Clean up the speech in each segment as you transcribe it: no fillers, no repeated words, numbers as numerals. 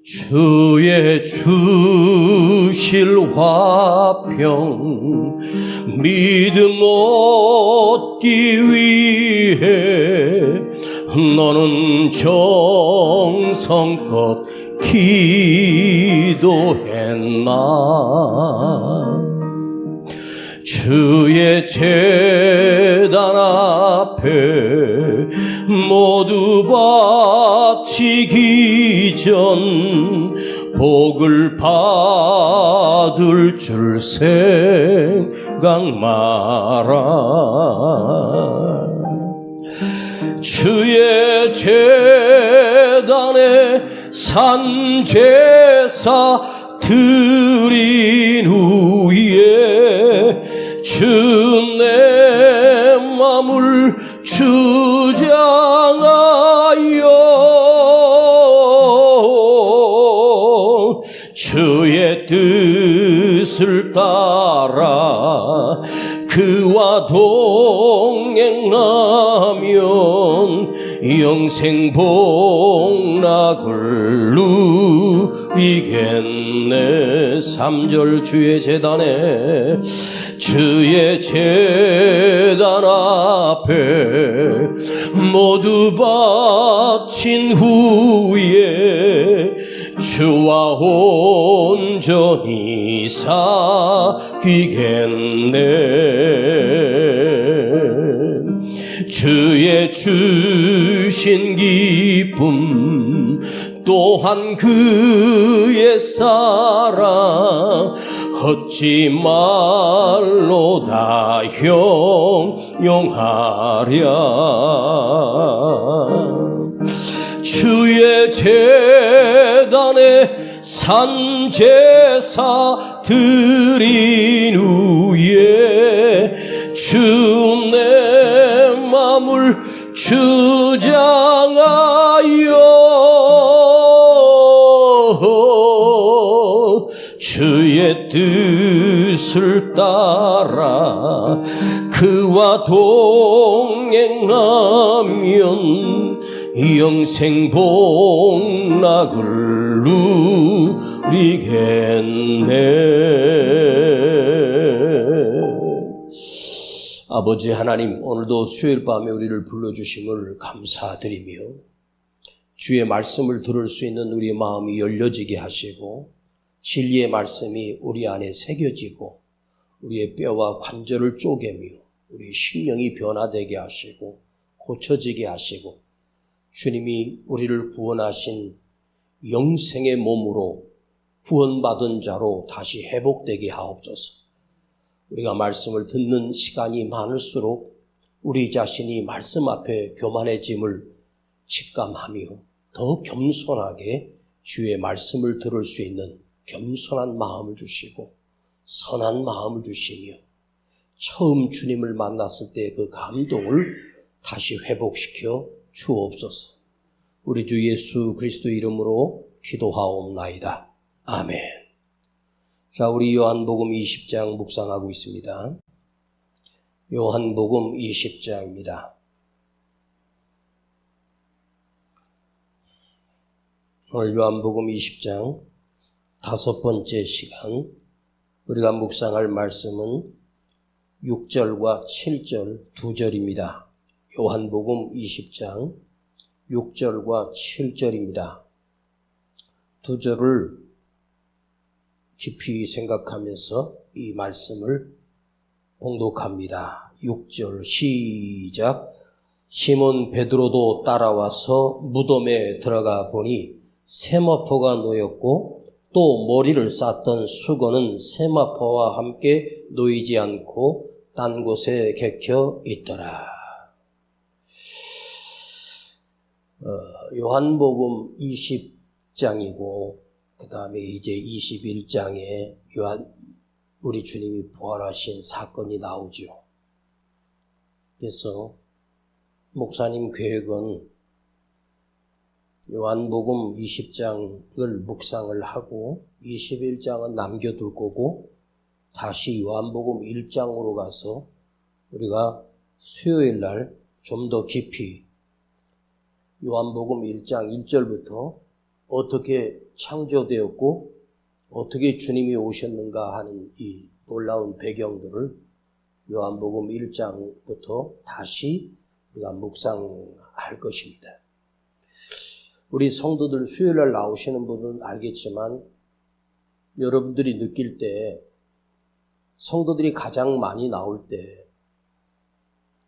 주의 주실 화평 믿음 얻기 위해 너는 정성껏 기도했나. 주의 제단 앞에 모두 바치기 전 복을 받을 줄 생각 마라. 주의 제단에 산제사 드린 후에 주 내 맘을 주장하여 주의 뜻을 따라 그와 동행하면 영생 복락을 누리겠네. 3절 주의 제단에 주의 제단 앞에 모두 바친 후에 주와 온전히 사귀겠네. 주의 주신 기쁨 또한 그의 사랑 어찌 말로 다 형용하랴. 주의 제단에 산제사 드린 후에 주 내 맘을 주장하여 주의 뜻을 따라 그와 동행하면 영생 복락을 누리겠네. 아버지 하나님, 오늘도 수요일 밤에 우리를 불러주심을 감사드리며 주의 말씀을 들을 수 있는 우리의 마음이 열려지게 하시고 진리의 말씀이 우리 안에 새겨지고 우리의 뼈와 관절을 쪼개며 우리 심령이 변화되게 하시고 고쳐지게 하시고 주님이 우리를 구원하신 영생의 몸으로 구원받은 자로 다시 회복되게 하옵소서. 우리가 말씀을 듣는 시간이 많을수록 우리 자신이 말씀 앞에 교만해짐을 직감하며 더 겸손하게 주의 말씀을 들을 수 있는 겸손한 마음을 주시고 선한 마음을 주시며 처음 주님을 만났을 때 그 감동을 다시 회복시켜 주옵소서. 우리 주 예수 그리스도 이름으로 기도하옵나이다. 아멘. 자, 우리 요한복음 20장 묵상하고 있습니다. 요한복음 20장입니다. 오늘 요한복음 20장 5번째 시간 우리가 묵상할 말씀은 6절과 7절 2절입니다. 요한복음 20장 6절과 7절입니다. 2절을 깊이 생각하면서 이 말씀을 봉독합니다. 6절 시작. 시몬 베드로도 따라와서 무덤에 들어가 보니 세마포가 놓였고 또 머리를 쌌던 수건은 세마포와 함께 놓이지 않고 딴 곳에 객혀 있더라. 요한복음 20장이고 그 다음에 이제 21장에 우리 주님이 부활하신 사건이 나오죠. 그래서 목사님 계획은 요한복음 20장을 묵상을 하고 21장은 남겨둘 거고 다시 요한복음 1장으로 가서 우리가 수요일 날 좀 더 깊이 요한복음 1장 1절부터 어떻게 창조되었고 어떻게 주님이 오셨는가 하는 이 놀라운 배경들을 요한복음 1장부터 다시 우리가 묵상할 것입니다. 우리 성도들 수요일날 나오시는 분은 알겠지만 여러분들이 느낄 때 성도들이 가장 많이 나올 때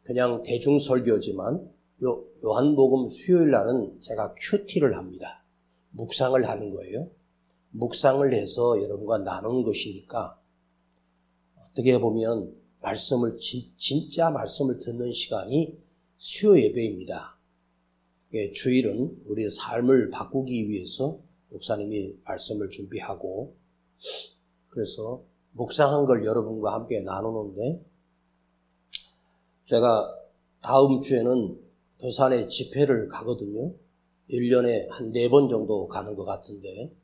그냥 대중설교지만 요한복음 수요일날은 제가 큐티를 합니다. 묵상을 하는 거예요. 묵상을 해서 여러분과 나누는 것이니까 어떻게 보면 진짜 말씀을 듣는 시간이 수요 예배입니다. 주일은 우리의 삶을 바꾸기 위해서 목사님이 말씀을 준비하고 그래서 묵상한 걸 여러분과 함께 나누는데 제가 다음 주에는 부산에 집회를 가거든요. 1년에 한 4번 정도 가는 것 같은데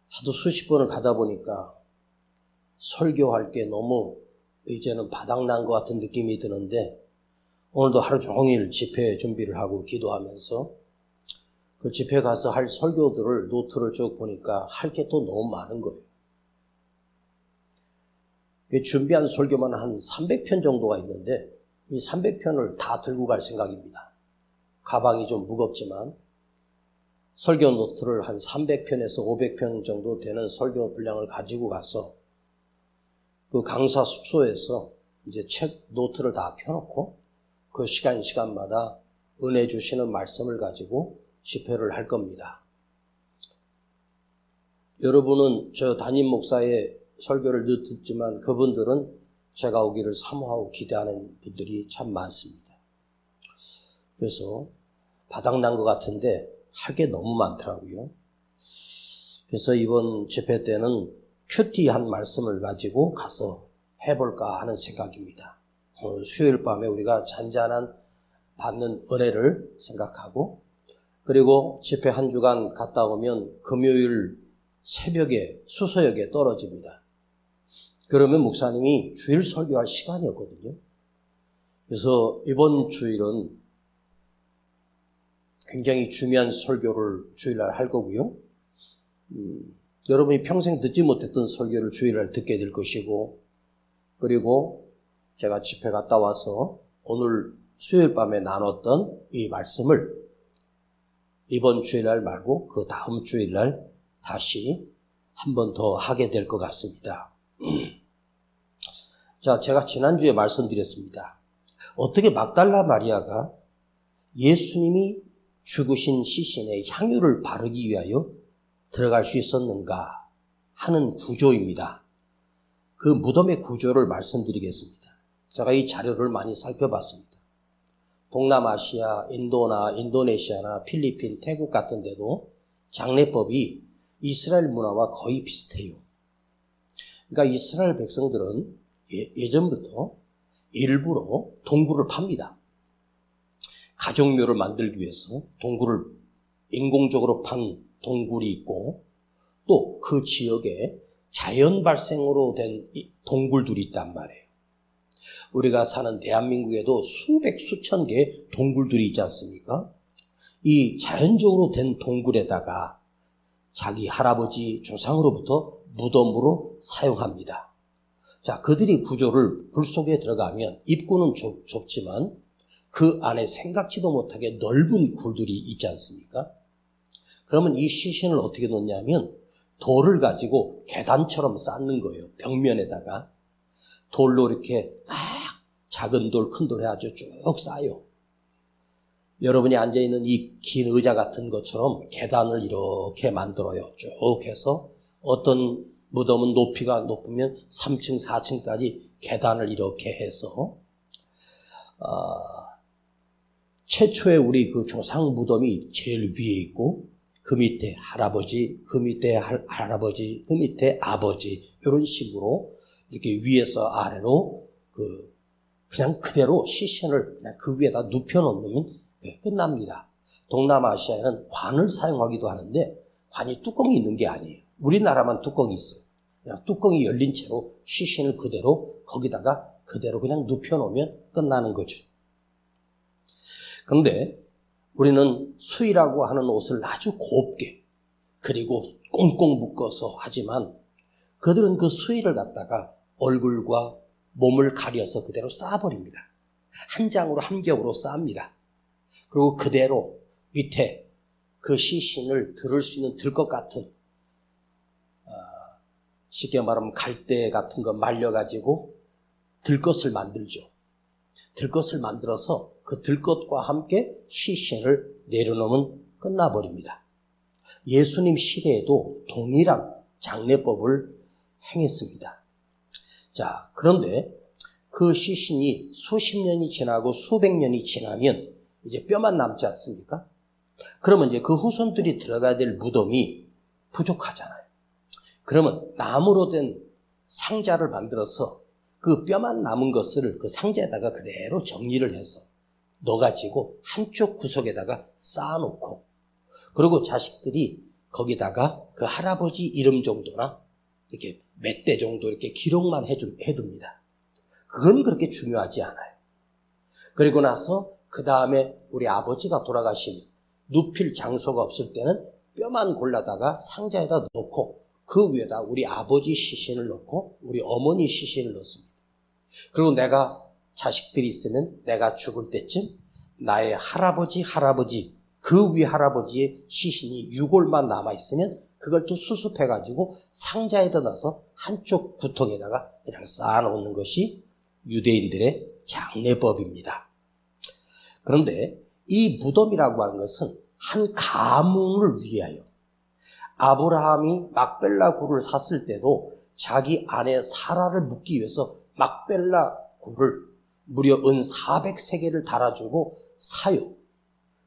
하도 수십 번을 가다 보니까 설교할 게 너무 이제는 바닥난 것 같은 느낌이 드는데 오늘도 하루 종일 집회 준비를 하고 기도하면서 그 집회 가서 할 설교들을 노트를 쭉 보니까 할 게 또 너무 많은 거예요. 준비한 설교만 한 300편 정도가 있는데 이 300편을 다 들고 갈 생각입니다. 가방이 좀 무겁지만 설교 노트를 한 300편에서 500편 정도 되는 설교 분량을 가지고 가서 그 강사 숙소에서 이제 책 노트를 다 펴놓고 그 시간마다 은혜 주시는 말씀을 가지고 집회를 할 겁니다. 여러분은 저 담임 목사의 설교를 늘 듣지만 그분들은 제가 오기를 사모하고 기대하는 분들이 참 많습니다. 그래서 바닥난 것 같은데 할 게 너무 많더라고요. 그래서 이번 집회 때는 큐티한 말씀을 가지고 가서 해볼까 하는 생각입니다. 오늘 수요일 밤에 우리가 잔잔한 받는 은혜를 생각하고 그리고 집회 한 주간 갔다 오면 금요일 새벽에 수서역에 떨어집니다. 그러면 목사님이 주일 설교할 시간이 없거든요. 그래서 이번 주일은 굉장히 중요한 설교를 주일날 할 거고요. 여러분이 평생 듣지 못했던 설교를 주일날 듣게 될 것이고 그리고 제가 집회 갔다 와서 오늘 수요일 밤에 나눴던 이 말씀을 이번 주일날 말고 그 다음 주일날 다시 한 번 더 하게 될 것 같습니다. 자, 제가 지난주에 말씀드렸습니다. 어떻게 막달라 마리아가 예수님이 죽으신 시신에 향유를 바르기 위하여 들어갈 수 있었는가 하는 구조입니다. 그 무덤의 구조를 말씀드리겠습니다. 제가 이 자료를 많이 살펴봤습니다. 동남아시아, 인도네시아나 필리핀, 태국 같은 데도 장례법이 이스라엘 문화와 거의 비슷해요. 그러니까 이스라엘 백성들은 예전부터 일부러 동굴을 팝니다. 가족묘를 만들기 위해서 동굴을 인공적으로 판 동굴이 있고 또 그 지역에 자연 발생으로 된 동굴들이 있단 말이에요. 우리가 사는 대한민국에도 수천 개의 동굴들이 있지 않습니까? 이 자연적으로 된 동굴에다가 자기 할아버지 조상으로부터 무덤으로 사용합니다. 자, 그들이 구조를 불 속에 들어가면 입구는 좁지만 그 안에 생각지도 못하게 넓은 굴들이 있지 않습니까? 그러면 이 시신을 어떻게 놓냐면 돌을 가지고 계단처럼 쌓는 거예요. 벽면에다가 돌로 이렇게 막 작은 돌, 큰 돌 해가지고 쭉 쌓아요. 여러분이 앉아있는 이 긴 의자 같은 것처럼 계단을 이렇게 만들어요. 쭉 해서 어떤 무덤은 높이가 높으면 3층, 4층까지 계단을 이렇게 해서 최초의 우리 그 조상 무덤이 제일 위에 있고 그 밑에 할아버지, 그 밑에 할아버지, 그 밑에 아버지 이런 식으로 이렇게 위에서 아래로 그냥 그대로 시신을 그냥 그 위에다 눕혀놓으면 끝납니다. 동남아시아에는 관을 사용하기도 하는데 관이 뚜껑이 있는 게 아니에요. 우리나라만 뚜껑이 있어요. 그냥 뚜껑이 열린 채로 시신을 그대로 거기다가 그대로 그냥 눕혀놓으면 끝나는 거죠. 그런데 우리는 수의라고 하는 옷을 아주 곱게 그리고 꽁꽁 묶어서 하지만 그들은 그 수의를 갖다가 얼굴과 몸을 가려서 그대로 쌓아버립니다. 한 장으로 한 겹으로 쌓습니다. 그리고 그대로 밑에 그 시신을 들을 수 있는 들 것 같은 쉽게 말하면 갈대 같은 거 말려가지고 들것을 만들죠. 들것을 만들어서 그 들것과 함께 시신을 내려놓으면 끝나버립니다. 예수님 시대에도 동일한 장례법을 행했습니다. 자, 그런데 그 시신이 수십 년이 지나고 수백 년이 지나면 이제 뼈만 남지 않습니까? 그러면 이제 그 후손들이 들어가야 될 무덤이 부족하잖아요. 그러면 나무로 된 상자를 만들어서 그 뼈만 남은 것을 그 상자에다가 그대로 정리를 해서 넣어가지고 한쪽 구석에다가 쌓아놓고 그리고 자식들이 거기다가 그 할아버지 이름 정도나 이렇게 몇 대 정도 이렇게 기록만 해둡니다. 그건 그렇게 중요하지 않아요. 그리고 나서 그 다음에 우리 아버지가 돌아가시면 눕힐 장소가 없을 때는 뼈만 골라다가 상자에다 넣고 그 위에다 우리 아버지 시신을 넣고 우리 어머니 시신을 넣습니다. 그리고 내가 자식들이 있으면 내가 죽을 때쯤 나의 할아버지 그 위 할아버지의 시신이 유골만 남아있으면 그걸 또 수습해가지고 상자에다 넣어서 한쪽 구통에다가 그냥 쌓아놓는 것이 유대인들의 장례법입니다. 그런데 이 무덤이라고 하는 것은 한 가문을 위하여 아브라함이 막벨라 굴을 샀을 때도 자기 아내 사라를 묻기 위해서 막벨라 굴을 무려 은 400세겔을 달아주고 사요.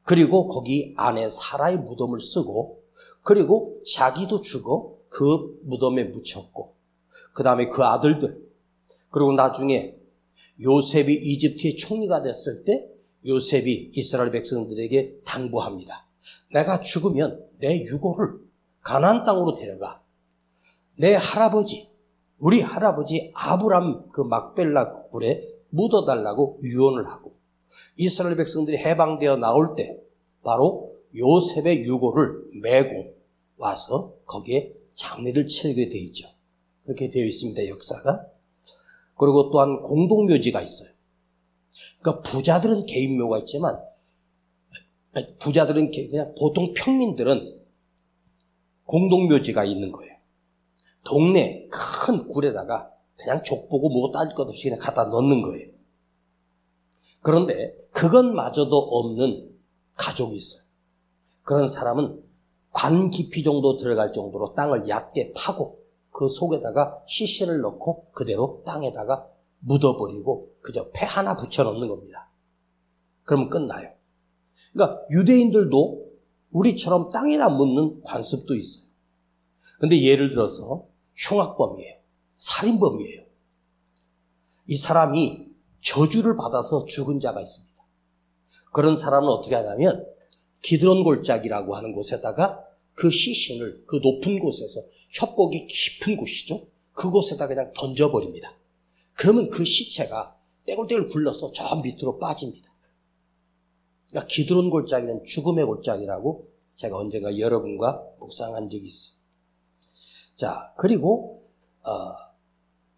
그리고 거기 아내 사라의 무덤을 쓰고 그리고 자기도 죽어 그 무덤에 묻혔고 그 다음에 그 아들들 그리고 나중에 요셉이 이집트의 총리가 됐을 때 요셉이 이스라엘 백성들에게 당부합니다. 내가 죽으면 내 유골을 가나안 땅으로 데려가 내 할아버지 우리 할아버지 아브람 그 막벨라 굴에 묻어달라고 유언을 하고 이스라엘 백성들이 해방되어 나올 때 바로 요셉의 유골을 메고 와서 거기에 장례를 치르게 되어 있죠. 그렇게 되어 있습니다. 역사가. 그리고 또한 공동묘지가 있어요. 그러니까 부자들은 개인묘가 있지만 부자들은 그냥 보통 평민들은 공동묘지가 있는 거예요. 동네 큰 굴에다가 그냥 족보고 뭐 따질 것 없이 그냥 갖다 넣는 거예요. 그런데 그것마저도 없는 가족이 있어요. 그런 사람은 관 깊이 정도 들어갈 정도로 땅을 얕게 파고 그 속에다가 시신을 넣고 그대로 땅에다가 묻어버리고 그저 폐 하나 붙여놓는 겁니다. 그러면 끝나요. 그러니까 유대인들도 우리처럼 땅에다 묻는 관습도 있어요. 그런데 예를 들어서 흉악범이에요. 살인범이에요. 이 사람이 저주를 받아서 죽은 자가 있습니다. 그런 사람은 어떻게 하냐면 기드론 골짜기라고 하는 곳에다가 그 시신을 그 높은 곳에서 협곡이 깊은 곳이죠. 그곳에다 그냥 던져버립니다. 그러면 그 시체가 떼굴떼굴 굴러서 저 밑으로 빠집니다. 그러니까 기드론 골짜기는 죽음의 골짜기라고 제가 언젠가 여러분과 묵상한 적이 있어요. 자, 그리고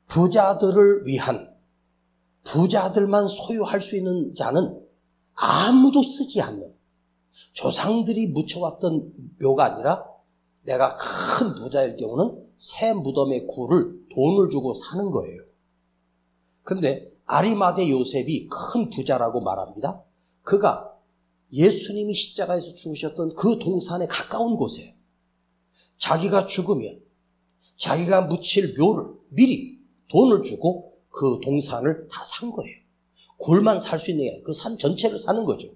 부자들을 위한 부자들만 소유할 수 있는 자는 아무도 쓰지 않는 조상들이 묻혀왔던 묘가 아니라 내가 큰 부자일 경우는 새 무덤의 굴을 돈을 주고 사는 거예요. 그런데 아리마대 요셉이 큰 부자라고 말합니다. 그가 예수님이 십자가에서 죽으셨던 그 동산에 가까운 곳에 자기가 죽으면 자기가 묻힐 묘를 미리 돈을 주고 그 동산을 다 산 거예요. 굴만 살 수 있는 게 아니라 그 산 전체를 사는 거죠.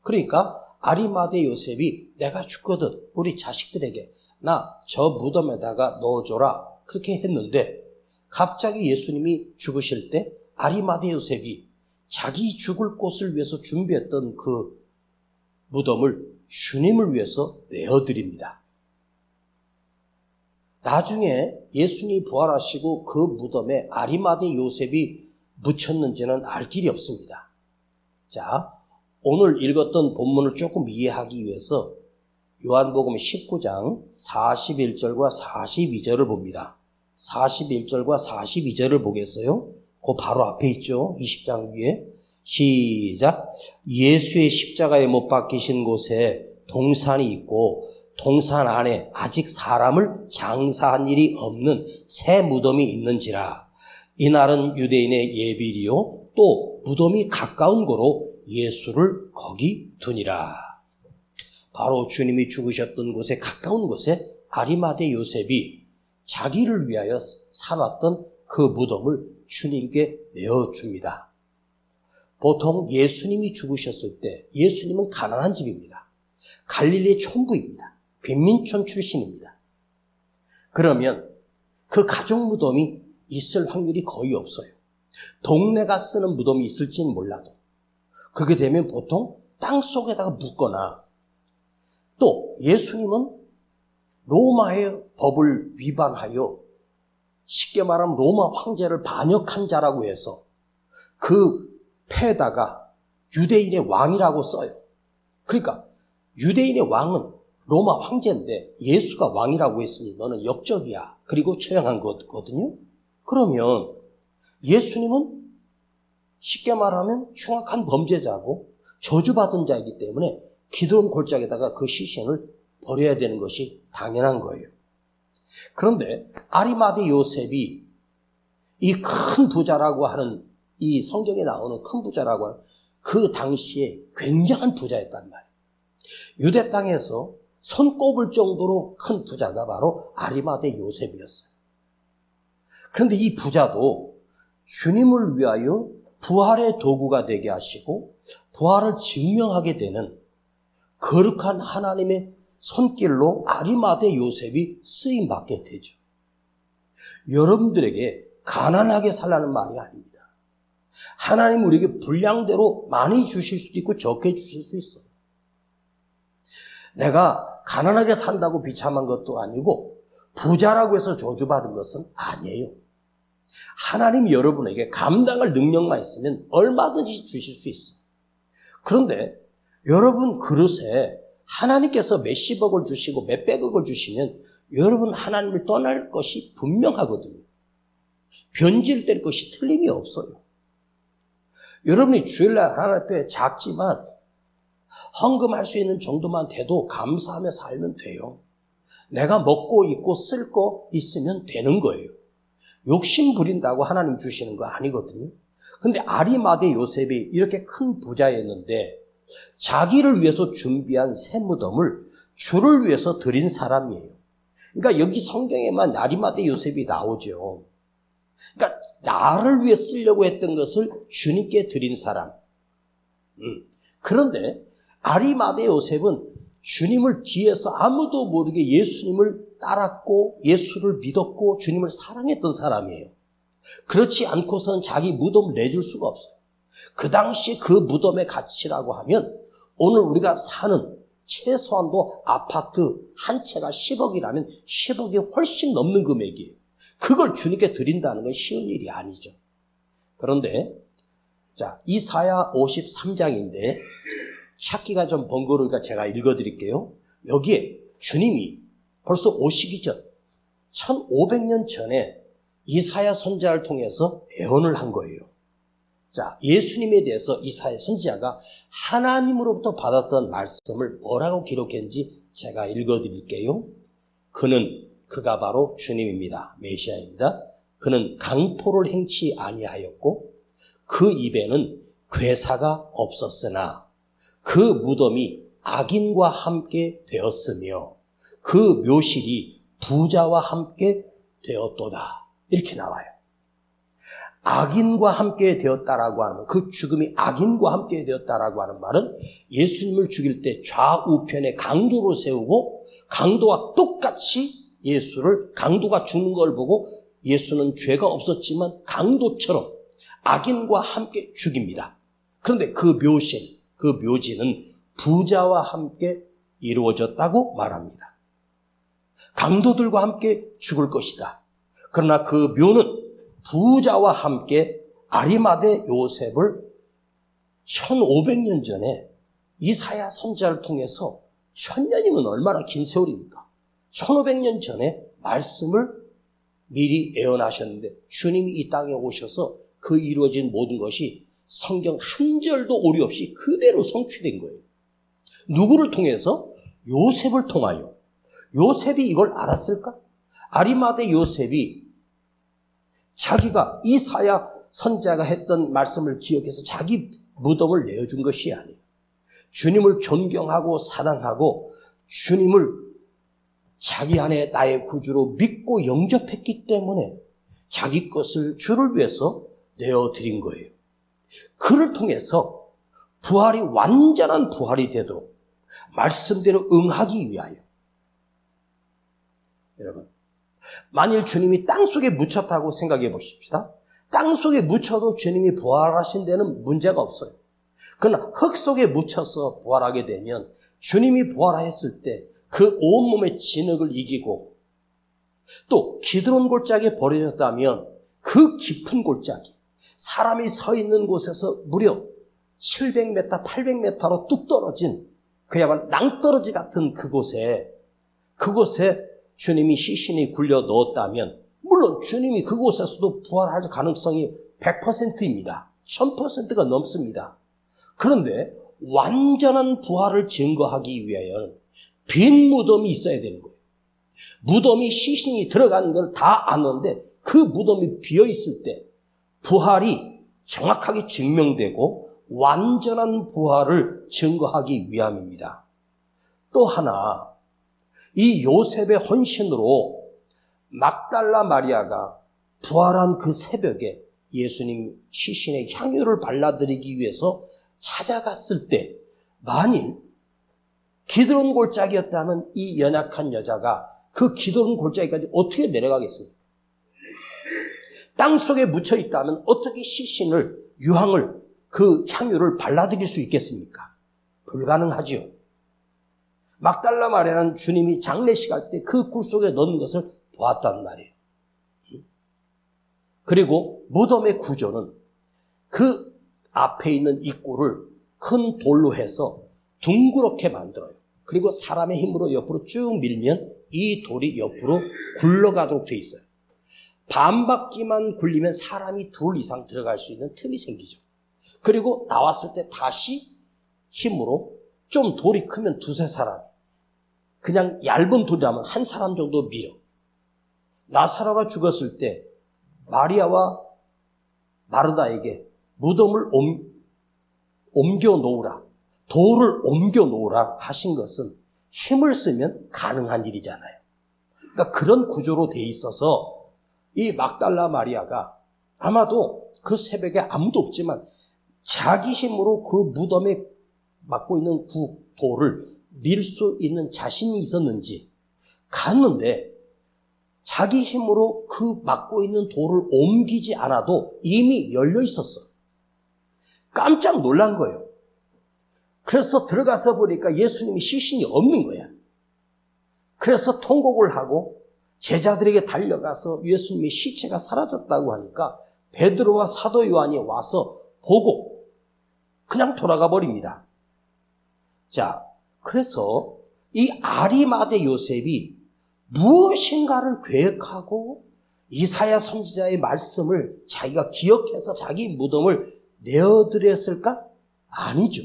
그러니까 아리마대 요셉이 내가 죽거든 우리 자식들에게 나 저 무덤에다가 넣어줘라 그렇게 했는데 갑자기 예수님이 죽으실 때 아리마대 요셉이 자기 죽을 곳을 위해서 준비했던 그 무덤을 주님을 위해서 내어드립니다. 나중에 예수님이 부활하시고 그 무덤에 아리마대 요셉이 묻혔는지는 알 길이 없습니다. 자, 오늘 읽었던 본문을 조금 이해하기 위해서 요한복음 19장 41절과 42절을 봅니다. 41절과 42절을 보겠어요? 그 바로 앞에 있죠. 20장 위에. 시작. 예수의 십자가에 못 박히신 곳에 동산이 있고 동산 안에 아직 사람을 장사한 일이 없는 새 무덤이 있는지라. 이날은 유대인의 예비리요 또 무덤이 가까운 고로 예수를 거기 두니라. 바로 주님이 죽으셨던 곳에 가까운 곳에 아리마대 요셉이 자기를 위하여 사놨던 그 무덤을 주님께 내어줍니다. 보통 예수님이 죽으셨을 때 예수님은 가난한 집입니다. 갈릴리 촌부입니다. 빈민촌 출신입니다. 그러면 그 가족 무덤이 있을 확률이 거의 없어요. 동네가 쓰는 무덤이 있을지는 몰라도 그렇게 되면 보통 땅 속에다가 묻거나 또 예수님은 로마의 법을 위반하여 쉽게 말하면 로마 황제를 반역한 자라고 해서 그 패에다가 유대인의 왕이라고 써요. 그러니까 유대인의 왕은 로마 황제인데 예수가 왕이라고 했으니 너는 역적이야. 그리고 처형한 거거든요. 그러면 예수님은 쉽게 말하면 흉악한 범죄자고 저주받은 자이기 때문에 기드론 골짜기에다가 그 시신을 버려야 되는 것이 당연한 거예요. 그런데 아리마대 요셉이 이 큰 부자라고 하는 이 성경에 나오는 큰 부자라고 하는 그 당시에 굉장한 부자였단 말이에요. 유대 땅에서 손꼽을 정도로 큰 부자가 바로 아리마대 요셉이었어요. 그런데 이 부자도 주님을 위하여 부활의 도구가 되게 하시고 부활을 증명하게 되는 거룩한 하나님의 손길로 아리마대 요셉이 쓰임받게 되죠. 여러분들에게 가난하게 살라는 말이 아닙니다. 하나님 우리에게 분량대로 많이 주실 수도 있고 적게 주실 수 있어요. 내가 가난하게 산다고 비참한 것도 아니고 부자라고 해서 저주받은 것은 아니에요. 하나님이 여러분에게 감당할 능력만 있으면 얼마든지 주실 수 있어요. 그런데 여러분 그릇에 하나님께서 몇십억을 주시고 몇백억을 주시면 여러분 하나님을 떠날 것이 분명하거든요. 변질될 것이 틀림이 없어요. 여러분이 주일날 하나님 앞에 작지만 헌금할 수 있는 정도만 돼도 감사하며 살면 돼요. 내가 먹고 입고 쓸 거 있으면 되는 거예요. 욕심 부린다고 하나님 주시는 거 아니거든요. 그런데 아리마대 요셉이 이렇게 큰 부자였는데 자기를 위해서 준비한 새 무덤을 주를 위해서 드린 사람이에요. 그러니까 여기 성경에만 아리마대 요셉이 나오죠. 그러니까 나를 위해 쓰려고 했던 것을 주님께 드린 사람. 그런데 아리마대 요셉은 주님을 뒤에서 아무도 모르게 예수님을 따랐고 예수를 믿었고 주님을 사랑했던 사람이에요. 그렇지 않고서는 자기 무덤을 내줄 수가 없어요. 그 당시에 그 무덤의 가치라고 하면 오늘 우리가 사는 최소한도 아파트 한 채가 10억이라면 10억이 훨씬 넘는 금액이에요. 그걸 주님께 드린다는 건 쉬운 일이 아니죠. 그런데 자 이사야 53장인데 찾기가 좀 번거로우니까 제가 읽어드릴게요. 여기에 주님이 벌써 오시기 전 1500년 전에 이사야 선지자를 통해서 예언을 한 거예요. 자, 예수님에 대해서 이사야 선지자가 하나님으로부터 받았던 말씀을 뭐라고 기록했는지 제가 읽어드릴게요. 그가 바로 주님입니다. 메시아입니다. 그는 강포를 행치 아니하였고 그 입에는 괴사가 없었으나 그 무덤이 악인과 함께 되었으며 그 묘실이 부자와 함께 되었도다. 이렇게 나와요. 악인과 함께 되었다라고 하는 그 죽음이 악인과 함께 되었다라고 하는 말은 예수님을 죽일 때 좌우편에 강도로 세우고 강도와 똑같이 예수를 강도가 죽는 걸 보고 예수는 죄가 없었지만 강도처럼 악인과 함께 죽입니다. 그런데 그 묘실, 그 묘지는 부자와 함께 이루어졌다고 말합니다. 강도들과 함께 죽을 것이다. 그러나 그 묘는 부자와 함께 아리마대 요셉을 1500년 전에 이사야 선지자를 통해서 1000년이면 얼마나 긴 세월입니까? 1500년 전에 말씀을 미리 예언하셨는데 주님이 이 땅에 오셔서 그 이루어진 모든 것이 성경 한 절도 오류 없이 그대로 성취된 거예요. 누구를 통해서? 요셉을 통하여. 요셉이 이걸 알았을까? 아리마대 요셉이 자기가 이사야 선지자가 했던 말씀을 기억해서 자기 무덤을 내어준 것이 아니에요. 주님을 존경하고 사랑하고 주님을 자기 안에 나의 구주로 믿고 영접했기 때문에 자기 것을 주를 위해서 내어드린 거예요. 그를 통해서 부활이 완전한 부활이 되도록 말씀대로 응하기 위하여. 여러분, 만일 주님이 땅속에 묻혔다고 생각해 보십시다. 땅속에 묻혀도 주님이 부활하신 데는 문제가 없어요. 그러나 흙 속에 묻혀서 부활하게 되면 주님이 부활했을 때 그 온몸의 진흙을 이기고 또 기드론 골짜기에 버려졌다면 그 깊은 골짜기, 사람이 서 있는 곳에서 무려 700m, 800m로 뚝 떨어진 그야말로 낭떠러지 같은 그곳에 주님이 시신이 굴려 넣었다면 물론 주님이 그곳에서도 부활할 가능성이 100%입니다. 1000%가 넘습니다. 그런데 완전한 부활을 증거하기 위하여는 빈 무덤이 있어야 되는 거예요. 무덤이 시신이 들어간 걸 다 아는데 그 무덤이 비어 있을 때 부활이 정확하게 증명되고 완전한 부활을 증거하기 위함입니다. 또 하나, 이 요셉의 헌신으로 막달라 마리아가 부활한 그 새벽에 예수님 시신의 향유를 발라드리기 위해서 찾아갔을 때 만일 기드론 골짜기였다면 이 연약한 여자가 그 기드론 골짜기까지 어떻게 내려가겠습니까? 땅속에 묻혀 있다면 어떻게 시신을, 유황을, 그 향유를 발라드릴 수 있겠습니까? 불가능하지요. 막달라 마리아는 주님이 장례식 할 때 그 굴 속에 넣은 것을 보았단 말이에요. 그리고 무덤의 구조는 그 앞에 있는 입구를 큰 돌로 해서 둥그렇게 만들어요. 그리고 사람의 힘으로 옆으로 쭉 밀면 이 돌이 옆으로 굴러가도록 돼 있어요. 반바퀴만 굴리면 사람이 둘 이상 들어갈 수 있는 틈이 생기죠. 그리고 나왔을 때 다시 힘으로 좀 돌이 크면 두세 사람, 그냥 얇은 돌이라면 한 사람 정도 밀어. 나사로가 죽었을 때 마리아와 마르다에게 무덤을 옮겨 놓으라, 돌을 옮겨 놓으라 하신 것은 힘을 쓰면 가능한 일이잖아요. 그러니까 그런 구조로 돼 있어서 이 막달라 마리아가 아마도 그 새벽에 아무도 없지만 자기 힘으로 그 무덤에 막고 있는 그 돌을 밀 수 있는 자신이 있었는지 갔는데 자기 힘으로 그 막고 있는 돌을 옮기지 않아도 이미 열려 있었어. 깜짝 놀란 거예요. 그래서 들어가서 보니까 예수님이 시신이 없는 거야. 그래서 통곡을 하고 제자들에게 달려가서 예수님의 시체가 사라졌다고 하니까 베드로와 사도 요한이 와서 보고 그냥 돌아가 버립니다. 자, 그래서 이 아리마대 요셉이 무엇인가를 계획하고 이사야 선지자의 말씀을 자기가 기억해서 자기 무덤을 내어드렸을까? 아니죠.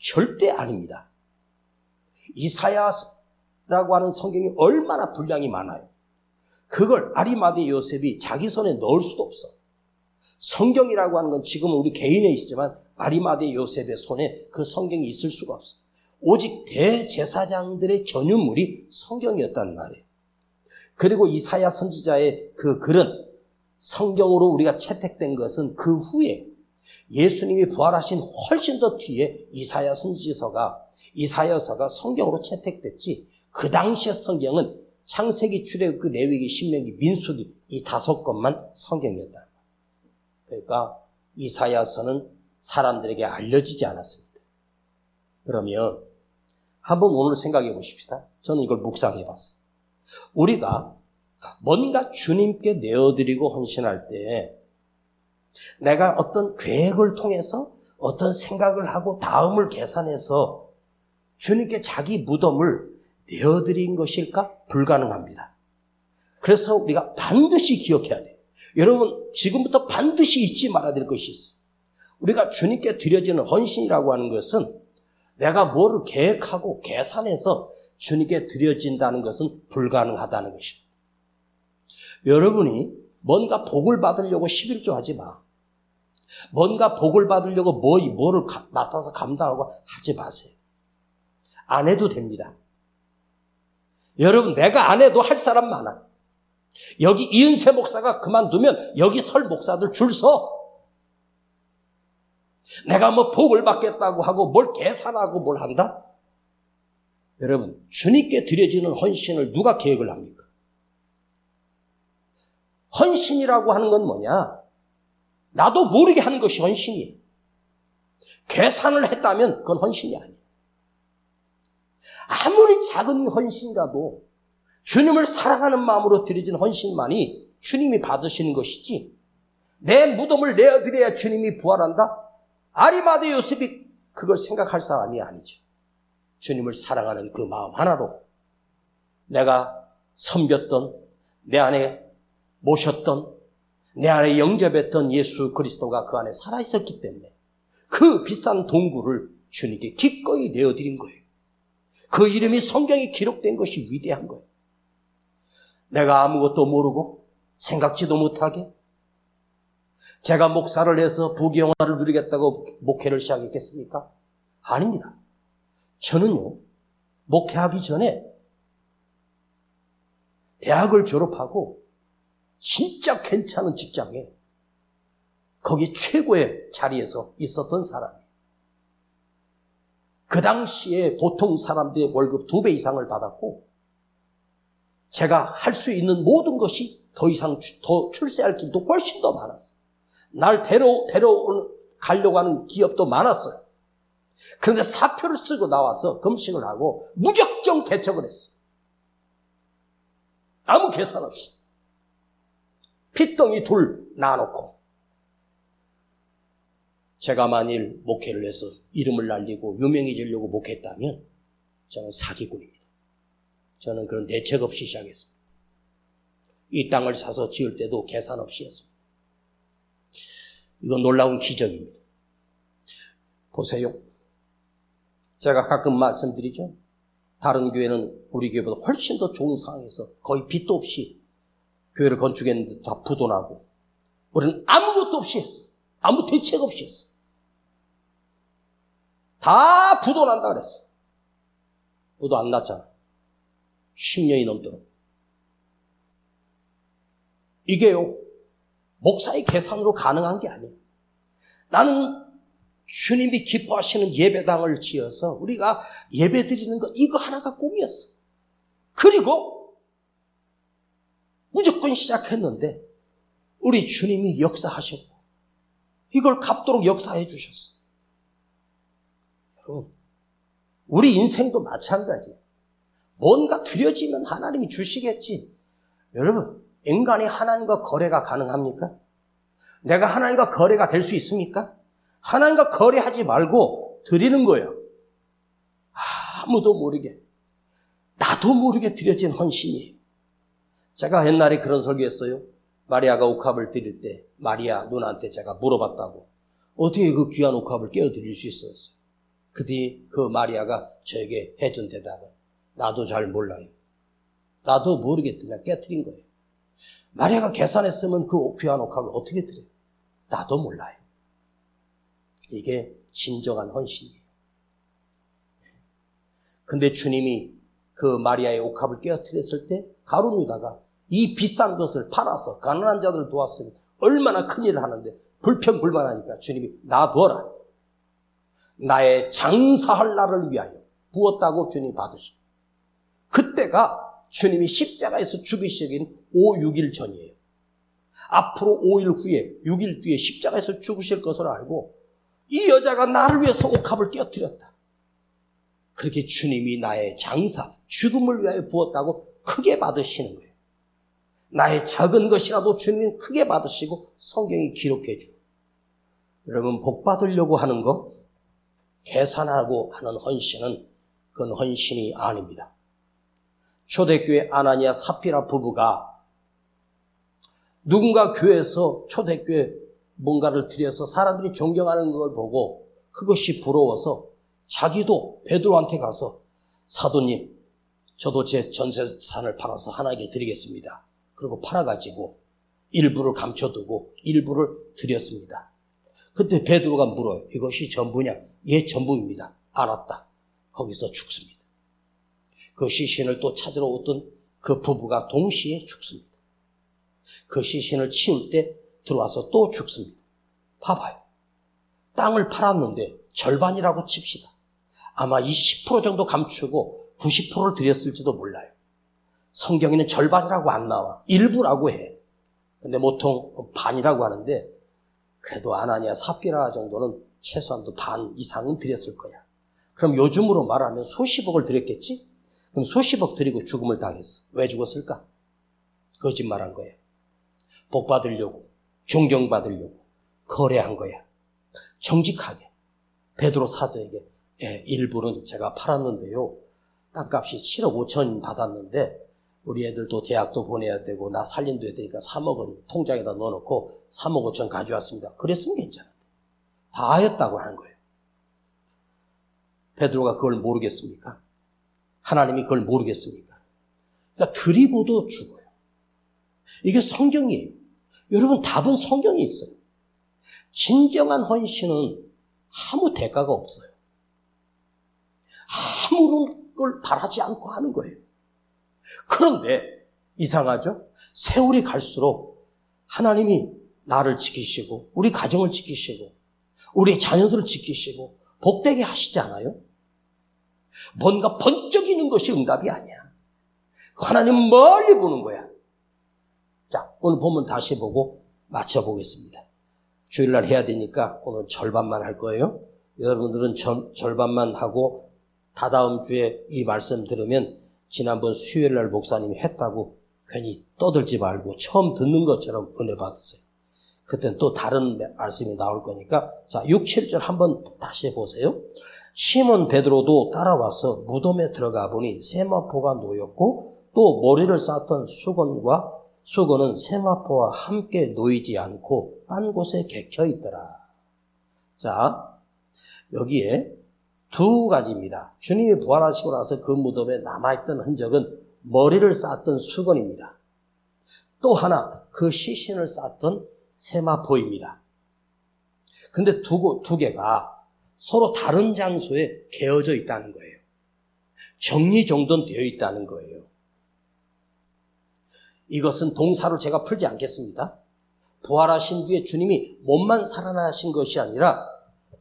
절대 아닙니다. 이사야라고 하는 성경이 얼마나 분량이 많아요. 그걸 아리마대 요셉이 자기 손에 넣을 수도 없어. 성경이라고 하는 건 지금은 우리 개인에 있지만 아리마대 요셉의 손에 그 성경이 있을 수가 없어. 오직 대제사장들의 전유물이 성경이었단 말이에요. 그리고 이사야 선지자의 그 글은 성경으로 우리가 채택된 것은 그 후에 예수님이 부활하신 훨씬 더 뒤에 이사야서가 성경으로 채택됐지, 그 당시의 성경은 창세기, 출애굽기, 레위기, 신명기, 민수기 이 5권만 성경이었다. 그러니까 이사야서는 사람들에게 알려지지 않았습니다. 그러면 한번 오늘 생각해 보십시다. 저는 이걸 묵상해 봤어요. 우리가 뭔가 주님께 내어드리고 헌신할 때 내가 어떤 계획을 통해서 어떤 생각을 하고 다음을 계산해서 주님께 자기 무덤을 내어드린 것일까? 불가능합니다. 그래서 우리가 반드시 기억해야 돼요. 여러분, 지금부터 반드시 잊지 말아야 될 것이 있어요. 우리가 주님께 드려지는 헌신이라고 하는 것은 내가 뭐를 계획하고 계산해서 주님께 드려진다는 것은 불가능하다는 것입니다. 여러분이 뭔가 복을 받으려고 11조 하지 마. 뭔가 복을 받으려고 뭐를 맡아서 감당하고 하지 마세요. 안 해도 됩니다. 여러분, 내가 안 해도 할 사람 많아. 여기 이은세 목사가 그만두면 여기 설 목사들 줄 서. 내가 뭐 복을 받겠다고 하고 뭘 계산하고 뭘 한다? 여러분, 주님께 드려지는 헌신을 누가 계획을 합니까? 헌신이라고 하는 건 뭐냐? 나도 모르게 하는 것이 헌신이에요. 계산을 했다면 그건 헌신이 아니에요. 아무리 작은 헌신이라도 주님을 사랑하는 마음으로 드려진 헌신만이 주님이 받으시는 것이지, 내 무덤을 내어드려야 주님이 부활한다? 아리마대 요셉이 그걸 생각할 사람이 아니죠. 주님을 사랑하는 그 마음 하나로 내가 섬겼던, 내 안에 모셨던, 내 안에 영접했던 예수 그리스도가 그 안에 살아있었기 때문에 그 비싼 동굴을 주님께 기꺼이 내어드린 거예요. 그 이름이 성경에 기록된 것이 위대한 거예요. 내가 아무것도 모르고 생각지도 못하게 제가 목사를 해서 부귀영화를 누리겠다고 목회를 시작했겠습니까? 아닙니다. 저는요, 목회하기 전에 대학을 졸업하고 진짜 괜찮은 직장에 거기 최고의 자리에서 있었던 사람이에요. 그 당시에 보통 사람들의 월급 2배 이상을 받았고 제가 할 수 있는 모든 것이 더 이상 더 출세할 길도 훨씬 더 많았어요. 날 가려고 하는 기업도 많았어요. 그런데 사표를 쓰고 나와서 금식을 하고 무작정 개척을 했어요. 아무 계산 없이. 핏덩이 둘 놔놓고. 제가 만일 목회를 해서 이름을 날리고 유명해지려고 목회했다면 저는 사기꾼입니다. 저는 그런 대책 없이 시작했습니다. 이 땅을 사서 지을 때도 계산 없이 했습니다. 이건 놀라운 기적입니다. 보세요. 제가 가끔 말씀드리죠. 다른 교회는 우리 교회보다 훨씬 더 좋은 상황에서 거의 빚도 없이 교회를 건축했는데 다 부도나고 우리는 아무것도 없이 했어. 아무 대책 없이 했어. 다 부도난다 그랬어. 부도 안 났잖아. 10년이 넘도록. 이게요, 목사의 계산으로 가능한 게 아니에요. 나는 주님이 기뻐하시는 예배당을 지어서 우리가 예배 드리는 것, 이거 하나가 꿈이었어. 그리고 무조건 시작했는데 우리 주님이 역사하셨고 이걸 갚도록 역사해 주셨어. 여러분, 우리 인생도 마찬가지예요. 뭔가 드려지면 하나님이 주시겠지. 여러분, 인간이 하나님과 거래가 가능합니까? 내가 하나님과 거래가 될 수 있습니까? 하나님과 거래하지 말고 드리는 거예요. 아무도 모르게, 나도 모르게 드려진 헌신이에요. 제가 옛날에 그런 설교했어요. 마리아가 옥합을 드릴 때 마리아 누나한테 제가 물어봤다고. 어떻게 그 귀한 옥합을 깨어 드릴 수 있었어요? 그 마리아가 저에게 해준 대답은 나도 잘 몰라요. 나도 모르겠더니 깨트린 거예요. 마리아가 계산했으면 그 귀한 옥합을 어떻게 드려요? 나도 몰라요. 이게 진정한 헌신이에요. 근데 주님이 그 마리아의 옥합을 깨어뜨렸을 때 가룟 유다가 이 비싼 것을 팔아서 가난한 자들을 도왔으면 얼마나 큰일을 하는데 불평불만하니까 주님이 놔둬라. 나의 장사할 날을 위하여 부었다고 주님이 받으셔. 그때가 주님이 십자가에서 죽으시긴 5-6일 전이에요. 앞으로 5일 후에 6일 뒤에 십자가에서 죽으실 것을 알고 이 여자가 나를 위해서 옥합을 깨어뜨렸다. 그렇게 주님이 나의 장사, 죽음을 위하여 부었다고 크게 받으시는 거예요. 나의 작은 것이라도 주님은 크게 받으시고 성경이 기록해 주고. 여러분, 복 받으려고 하는 거, 계산하고 하는 헌신은 그건 헌신이 아닙니다. 초대교회 아나니아 삽비라 부부가 누군가 교회에서 초대교회 뭔가를 드려서 사람들이 존경하는 걸 보고 그것이 부러워서 자기도 베드로한테 가서 사도님, 저도 제 전세산을 팔아서 하나님께 드리겠습니다. 그리고 팔아가지고 일부를 감춰두고 일부를 드렸습니다. 그때 베드로가 물어요. 이것이 전부냐? 예, 전부입니다. 알았다. 거기서 죽습니다. 그 시신을 또 찾으러 오던 그 부부가 동시에 죽습니다. 그 시신을 치울 때 들어와서 또 죽습니다. 봐봐요. 땅을 팔았는데 절반이라고 칩시다. 아마 이 10% 정도 감추고 90%를 드렸을지도 몰라요. 성경에는 절반이라고 안 나와. 일부라고 해. 근데 보통 반이라고 하는데 그래도 아나니아 삽비라 정도는 최소한도 반 이상은 드렸을 거야. 그럼 요즘으로 말하면 수십억을 드렸겠지? 그럼 수십억 드리고 죽음을 당했어. 왜 죽었을까? 거짓말한 거야. 복 받으려고, 존경받으려고 거래한 거야. 정직하게 베드로 사도에게 일부는 제가 팔았는데요. 땅값이 7억 5천 받았는데 우리 애들도 대학도 보내야 되고 나 살림도 해야 되니까 3억은 통장에다 넣어놓고 3억 5천 가져왔습니다. 그랬으면 괜찮은데 다 하였다고 하는 거예요. 베드로가 그걸 모르겠습니까? 하나님이 그걸 모르겠습니까? 그러니까 드리고도 죽어요. 이게 성경이에요. 여러분, 답은 성경에 있어요. 진정한 헌신은 아무 대가가 없어요. 아무런 걸 바라지 않고 하는 거예요. 그런데 이상하죠? 세월이 갈수록 하나님이 나를 지키시고 우리 가정을 지키시고 우리 자녀들을 지키시고 복되게 하시지 않아요? 뭔가 번쩍이는 것이 응답이 아니야. 하나님 멀리 보는 거야. 자, 오늘 본문 다시 보고 맞춰보겠습니다. 주일날 해야 되니까 오늘 절반만 할 거예요. 여러분들은 절반만 하고 다다음 주에 이 말씀 들으면 지난번 수요일날 목사님이 했다고 괜히 떠들지 말고 처음 듣는 것처럼 은혜 받으세요. 그땐 또 다른 말씀이 나올 거니까 자, 6, 7절 한번 다시 해보세요. 시몬 베드로도 따라와서 무덤에 들어가 보니 세마포가 놓였고 또 머리를 쌓던 수건은 세마포와 함께 놓이지 않고 딴 곳에 개켜 있더라. 자, 여기에 두 가지입니다. 주님이 부활하시고 나서 그 무덤에 남아있던 흔적은 머리를 쌓았던 수건입니다. 또 하나 그 시신을 쌓았던 세마포입니다. 근데 두 개가 서로 다른 장소에 개어져 있다는 거예요. 정리정돈되어 있다는 거예요. 이것은 동사로 제가 풀지 않겠습니다. 부활하신 뒤에 주님이 몸만 살아나신 것이 아니라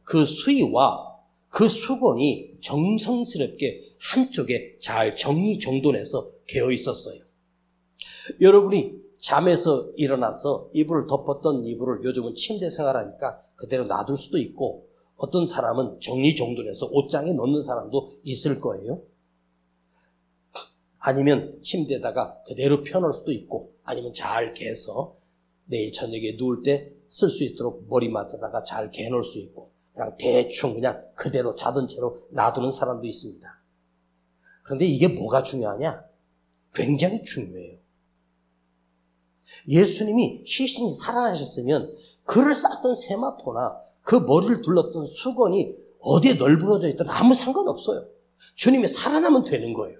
그 수의와 그 수건이 정성스럽게 한쪽에 잘 정리정돈해서 개어 있었어요. 여러분이 잠에서 일어나서 이불을 덮었던 이불을 요즘은 침대 생활하니까 그대로 놔둘 수도 있고 어떤 사람은 정리정돈해서 옷장에 넣는 사람도 있을 거예요. 아니면 침대에다가 그대로 펴놓을 수도 있고 아니면 잘 개서 내일 저녁에 누울 때 쓸 수 있도록 머리맡에다가 잘 개놓을 수 있고 그냥 대충 그냥 그대로 자던 채로 놔두는 사람도 있습니다. 그런데 이게 뭐가 중요하냐? 굉장히 중요해요. 예수님이 시신이 살아나셨으면 그를 쌌던 세마포나 그 머리를 둘렀던 수건이 어디에 널브러져 있든 아무 상관없어요. 주님이 살아나면 되는 거예요.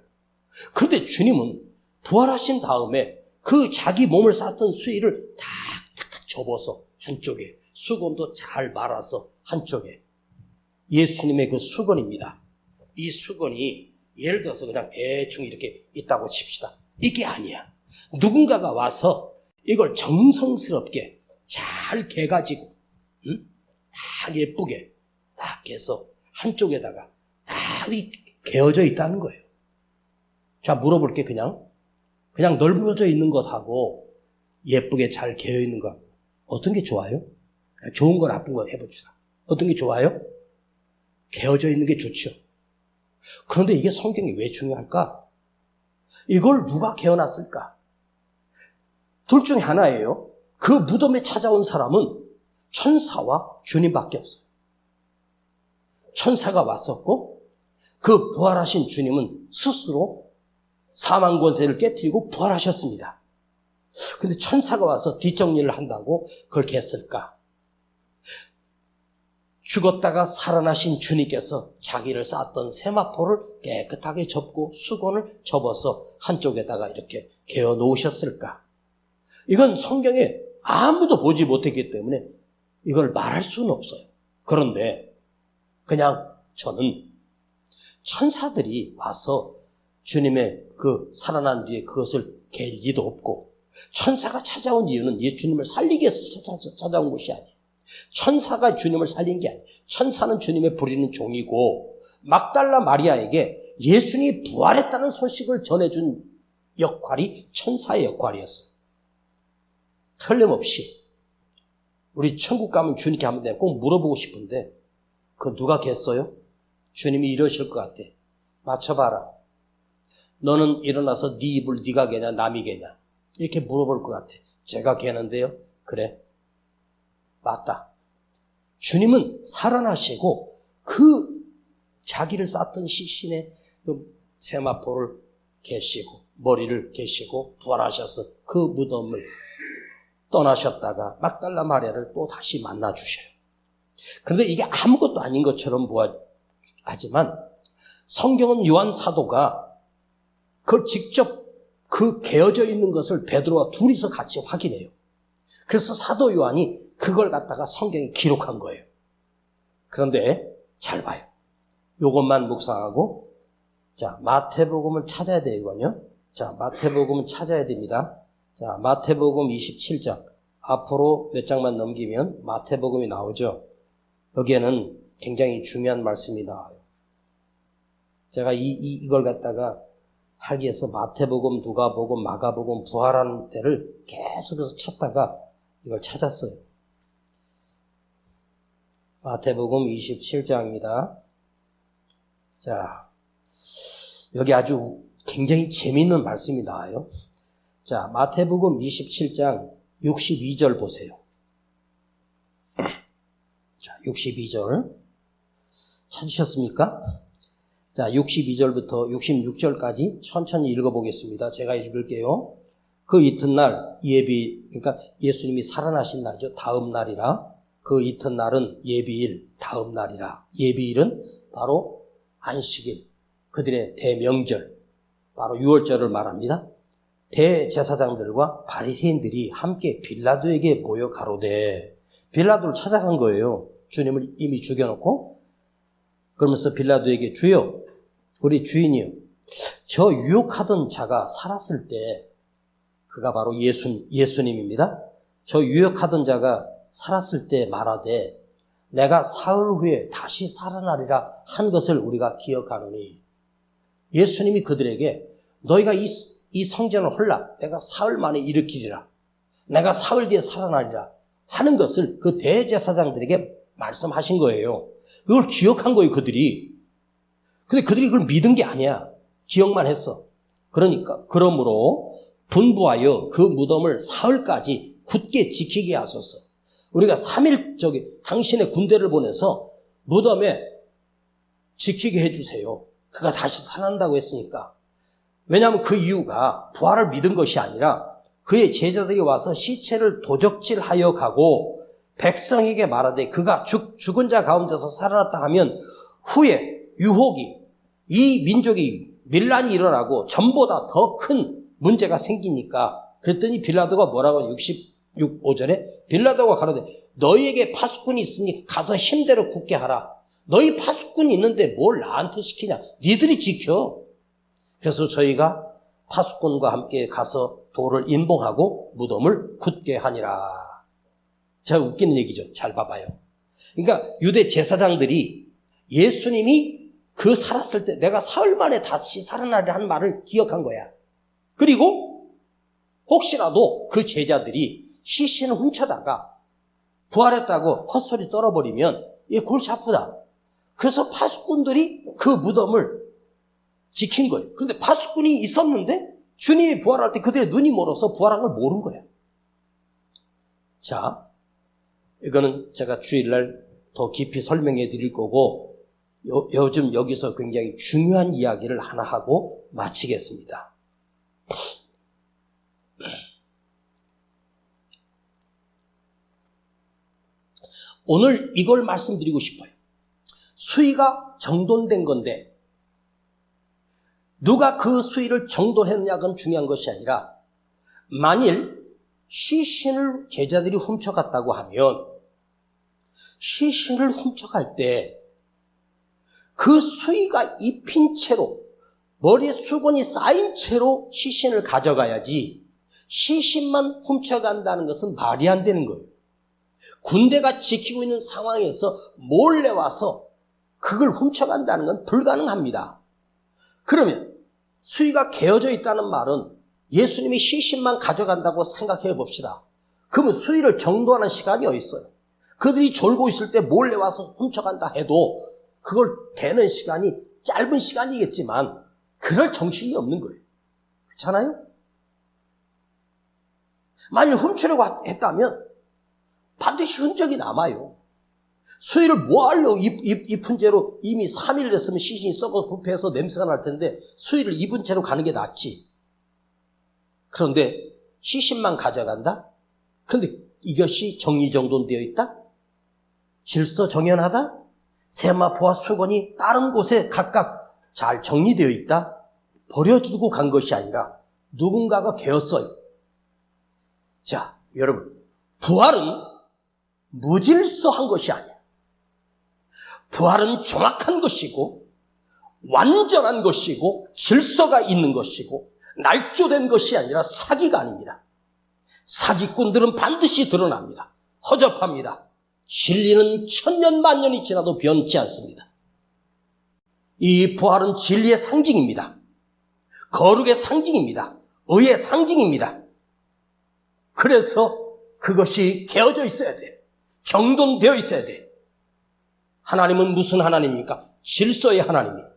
그런데 주님은 부활하신 다음에 그 자기 몸을 쌌던 수의를 탁탁 접어서 한쪽에 수건도 잘 말아서 한쪽에 예수님의 그 수건입니다. 이 수건이 예를 들어서 그냥 대충 이렇게 있다고 칩시다. 이게 아니야. 누군가가 와서 이걸 정성스럽게 잘 개가지고 딱 예쁘게 딱 해서 한쪽에다가 딱 개어져 있다는 거예요. 자, 물어볼게. 그냥 널브러져 있는 것하고 예쁘게 잘 개어 있는 것 어떤 게 좋아요? 좋은 거 나쁜 거 해봅시다. 어떤 게 좋아요? 개어져 있는 게 좋죠. 그런데 이게 성경이 왜 중요할까? 이걸 누가 개어놨을까? 둘 중에 하나예요. 그 무덤에 찾아온 사람은 천사와 주님밖에 없어요. 천사가 왔었고 그 부활하신 주님은 스스로 사망 권세를 깨뜨리고 부활하셨습니다. 근데 천사가 와서 뒷정리를 한다고 그렇게 했을까? 죽었다가 살아나신 주님께서 자기를 쌓았던 세마포를 깨끗하게 접고 수건을 접어서 한쪽에다가 이렇게 개어 놓으셨을까? 이건 성경에 아무도 보지 못했기 때문에 이걸 말할 수는 없어요. 그런데 그냥 저는 천사들이 와서 주님의 그 살아난 뒤에 그것을 갤 리도 없고, 천사가 찾아온 이유는 예수님을 살리기 위해서 찾아온 것이 아니에요. 천사가 주님을 살린 게 아니에요. 천사는 주님의 부리는 종이고 막달라 마리아에게 예수님이 부활했다는 소식을 전해준 역할이 천사의 역할이었어요. 틀림없이 우리 천국 가면 주님께 한번 내가 꼭 물어보고 싶은데 그 누가 겠어요? 주님이 이러실 것 같아. 맞춰봐라. 너는 일어나서 네 입을 네가 개냐 남이 개냐 이렇게 물어볼 것 같아. 제가 개는데요. 그래. 맞다. 주님은 살아나시고 그 자기를 쌓던 시신의 그 세마포를 개시고 머리를 개시고 부활하셔서 그 무덤을 떠나셨다가 막달라 마리아를 또 다시 만나 주셔요. 그런데 이게 아무것도 아닌 것처럼 하지만 성경은 요한 사도가 그걸 직접 그 개어져 있는 것을 베드로와 둘이서 같이 확인해요. 그래서 사도 요한이 그걸 갖다가 성경에 기록한 거예요. 그런데 잘 봐요. 요것만 묵상하고 자 마태복음을 찾아야 돼요. 이건요. 자 마태복음을 찾아야 됩니다. 자 마태복음 27장 앞으로 몇 장만 넘기면 마태복음이 나오죠. 여기에는 굉장히 중요한 말씀이 나와요. 제가 이걸 갖다가 하기 위해서 마태복음, 누가복음, 마가복음, 부활하는 때를 계속해서 찾다가 이걸 찾았어요. 마태복음 27장입니다. 자, 여기 아주 굉장히 재미있는 말씀이 나와요. 자, 마태복음 27장 62절 보세요. 자, 62절. 찾으셨습니까? 자, 62절부터 66절까지 천천히 읽어보겠습니다. 제가 읽을게요. 그 이튿날 그러니까 예수님이 살아나신 날이죠. 다음 날이라. 그 이튿날은 예비일, 다음 날이라. 예비일은 바로 안식일, 그들의 대명절, 바로 유월절을 말합니다. 대제사장들과 바리새인들이 함께 빌라도에게 모여 가로되, 빌라도를 찾아간 거예요. 주님을 이미 죽여놓고. 그러면서 빌라도에게 주여, 우리 주인이요, 저 유혹하던 자가 살았을 때, 그가 바로 예수님입니다. 저 유혹하던 자가 살았을 때 말하되 내가 사흘 후에 다시 살아나리라 한 것을 우리가 기억하노니, 예수님이 그들에게 너희가 이 성전을 헐라 내가 사흘 만에 일으키리라, 내가 사흘 뒤에 살아나리라 하는 것을 그 대제사장들에게 말씀하신 거예요. 그걸 기억한 거예요, 그들이. 근데 그들이 그걸 믿은 게 아니야. 기억만 했어. 그러므로 분부하여 그 무덤을 사흘까지 굳게 지키게 하소서. 우리가 3일 당신의 군대를 보내서 무덤에 지키게 해주세요. 그가 다시 살아난다고 했으니까. 왜냐하면 그 이유가 부활을 믿은 것이 아니라 그의 제자들이 와서 시체를 도적질하여 가고 백성에게 말하되 그가 죽은 자 가운데서 살아났다 하면 후에 유혹이, 이 민족이 밀란이 일어나고 전보다 더 큰 문제가 생기니까. 그랬더니 빌라도가 뭐라고 65절에 빌라도가 가로되 너희에게 파수꾼이 있으니 가서 힘대로 굳게 하라. 너희 파수꾼이 있는데 뭘 나한테 시키냐. 니들이 지켜. 그래서 저희가 파수꾼과 함께 가서 돌을 인봉하고 무덤을 굳게 하니라. 제가 웃기는 얘기죠. 잘 봐봐요. 그러니까 유대 제사장들이 예수님이 그 살았을 때 내가 사흘 만에 다시 살아나리라 한 말을 기억한 거야. 그리고 혹시라도 그 제자들이 시신을 훔쳐다가 부활했다고 헛소리 떨어버리면 이게 골치 아프다. 그래서 파수꾼들이 그 무덤을 지킨 거예요. 그런데 파수꾼이 있었는데 주님이 부활할 때 그들의 눈이 멀어서 부활한 걸 모른 거예요. 자, 이거는 제가 주일날 더 깊이 설명해 드릴 거고, 요즘 여기서 굉장히 중요한 이야기를 하나 하고 마치겠습니다. 오늘 이걸 말씀드리고 싶어요. 수의가 정돈된 건데 누가 그 수의를 정돈했느냐가 중요한 것이 아니라, 만일 시신을 제자들이 훔쳐갔다고 하면 시신을 훔쳐갈 때 그 수의가 입힌 채로, 머리에 수건이 쌓인 채로 시신을 가져가야지, 시신만 훔쳐간다는 것은 말이 안 되는 거예요. 군대가 지키고 있는 상황에서 몰래 와서 그걸 훔쳐간다는 건 불가능합니다. 그러면 수의가 개어져 있다는 말은 예수님이 시신만 가져간다고 생각해 봅시다. 그러면 수의를 정돈하는 시간이 어디 있어요? 그들이 졸고 있을 때 몰래 와서 훔쳐간다 해도 그걸 대는 시간이 짧은 시간이겠지만 그럴 정신이 없는 거예요. 그렇잖아요? 만일 훔치려고 했다면 반드시 흔적이 남아요. 수의를 뭐 하려고 입은 채로 이미 3일 됐으면 시신이 썩어 부패해서 냄새가 날 텐데 수의를 입은 채로 가는 게 낫지. 그런데 시신만 가져간다? 그런데 이것이 정리정돈되어 있다? 질서정연하다? 세마포와 수건이 다른 곳에 각각 잘 정리되어 있다? 버려두고 간 것이 아니라 누군가가 개었어요. 자, 여러분, 부활은 무질서한 것이 아니야. 부활은 정확한 것이고 완전한 것이고 질서가 있는 것이고 날조된 것이 아니라 사기가 아닙니다. 사기꾼들은 반드시 드러납니다. 허접합니다. 진리는 천년 만년이 지나도 변치 않습니다. 이 부활은 진리의 상징입니다. 거룩의 상징입니다. 의의 상징입니다. 그래서 그것이 개어져 있어야 돼. 정돈되어 있어야 돼. 하나님은 무슨 하나님입니까? 질서의 하나님이에요.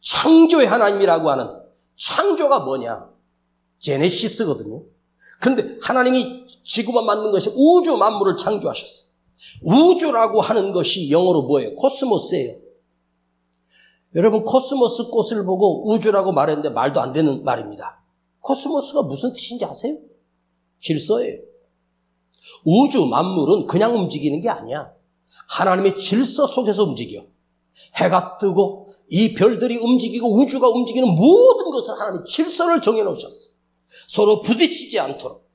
창조의 하나님이라고 하는, 창조가 뭐냐? 제네시스거든요. 그런데 하나님이 지구만 만든 것이 우주 만물을 창조하셨어요. 우주라고 하는 것이 영어로 뭐예요? 코스모스예요. 여러분, 코스모스 꽃을 보고 우주라고 말했는데 말도 안 되는 말입니다. 코스모스가 무슨 뜻인지 아세요? 질서예요. 우주 만물은 그냥 움직이는 게 아니야. 하나님의 질서 속에서 움직여. 해가 뜨고 이 별들이 움직이고 우주가 움직이는 모든 것은 하나님의 질서를 정해놓으셨어. 서로 부딪히지 않도록.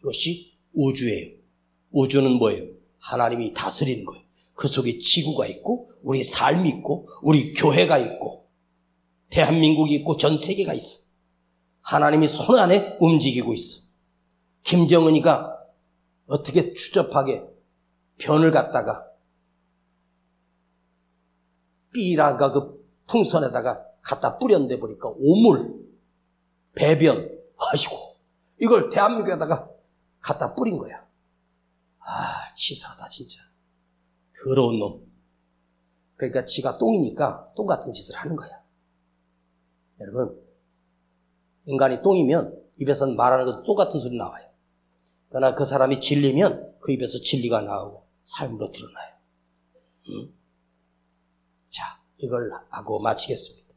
이것이 우주예요. 우주는 뭐예요? 하나님이 다스리는 거예요. 그 속에 지구가 있고 우리 삶이 있고 우리 교회가 있고 대한민국이 있고 전 세계가 있어. 하나님이 손 안에 움직이고 있어. 김정은이가 어떻게 추접하게 변을 갖다가 삐라가 그 풍선에다가 갖다 뿌렸는데 보니까 오물, 배변, 아이고 이걸 대한민국에다가 갖다 뿌린 거야. 아, 치사하다 진짜. 더러운 놈. 그러니까 지가 똥이니까 똥 같은 짓을 하는 거야. 여러분, 인간이 똥이면 입에서 말하는 것도 똑같은 소리 나와요. 그러나 그 사람이 진리면 그 입에서 진리가 나오고 삶으로 드러나요. 자, 이걸 하고 마치겠습니다.